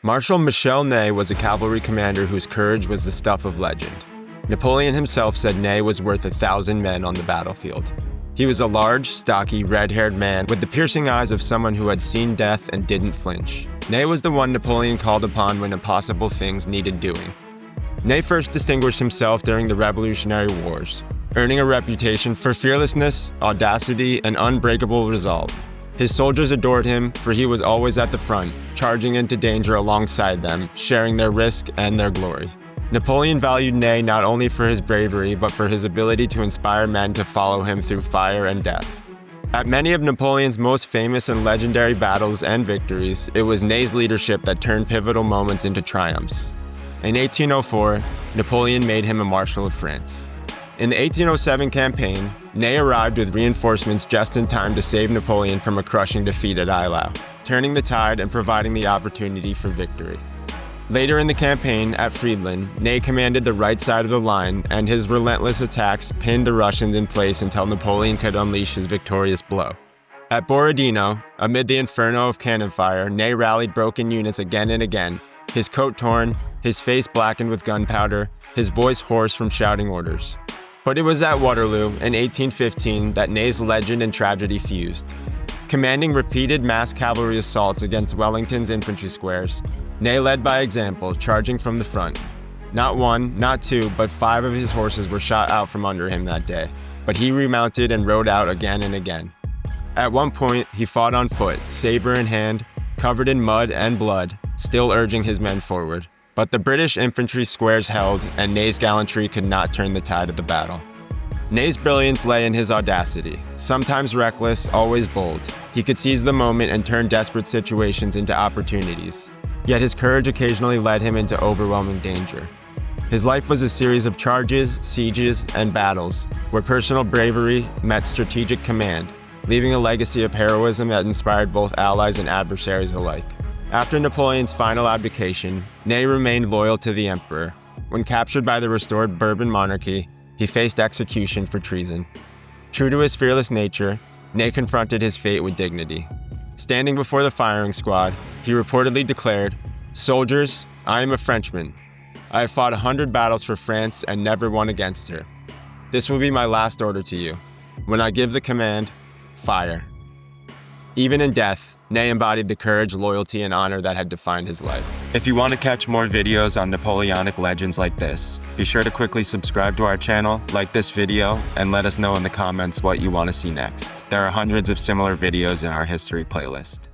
Marshal Michel Ney was a cavalry commander whose courage was the stuff of legend. Napoleon himself said Ney was worth 1,000 men on the battlefield. He was a large, stocky, red-haired man with the piercing eyes of someone who had seen death and didn't flinch. Ney was the one Napoleon called upon when impossible things needed doing. Ney first distinguished himself during the Revolutionary Wars, earning a reputation for fearlessness, audacity, and unbreakable resolve. His soldiers adored him, for he was always at the front, charging into danger alongside them, sharing their risk and their glory. Napoleon valued Ney not only for his bravery, but for his ability to inspire men to follow him through fire and death. At many of Napoleon's most famous and legendary battles and victories, it was Ney's leadership that turned pivotal moments into triumphs. In 1804, Napoleon made him a Marshal of France. In the 1807 campaign, Ney arrived with reinforcements just in time to save Napoleon from a crushing defeat at Eylau, turning the tide and providing the opportunity for victory. Later in the campaign, at Friedland, Ney commanded the right side of the line, and his relentless attacks pinned the Russians in place until Napoleon could unleash his victorious blow. At Borodino, amid the inferno of cannon fire, Ney rallied broken units again and again, his coat torn, his face blackened with gunpowder, his voice hoarse from shouting orders. But it was at Waterloo, in 1815, that Ney's legend and tragedy fused. Commanding repeated mass cavalry assaults against Wellington's infantry squares, Ney led by example, charging from the front. Not one, not two, but 5 of his horses were shot out from under him that day, but he remounted and rode out again and again. At one point, he fought on foot, saber in hand, covered in mud and blood, still urging his men forward. But the British infantry squares held, and Ney's gallantry could not turn the tide of the battle. Ney's brilliance lay in his audacity. Sometimes reckless, always bold. He could seize the moment and turn desperate situations into opportunities. Yet his courage occasionally led him into overwhelming danger. His life was a series of charges, sieges, and battles, where personal bravery met strategic command, leaving a legacy of heroism that inspired both allies and adversaries alike. After Napoleon's final abdication, Ney remained loyal to the emperor. When captured by the restored Bourbon monarchy, he faced execution for treason. True to his fearless nature, Ney confronted his fate with dignity. Standing before the firing squad, he reportedly declared, "Soldiers, I am a Frenchman. I have fought 100 battles for France and never won against her. This will be my last order to you. When I give the command, fire." Even in death, Ney embodied the courage, loyalty, and honor that had defined his life. If you want to catch more videos on Napoleonic legends like this, be sure to quickly subscribe to our channel, like this video, and let us know in the comments what you want to see next. There are hundreds of similar videos in our history playlist.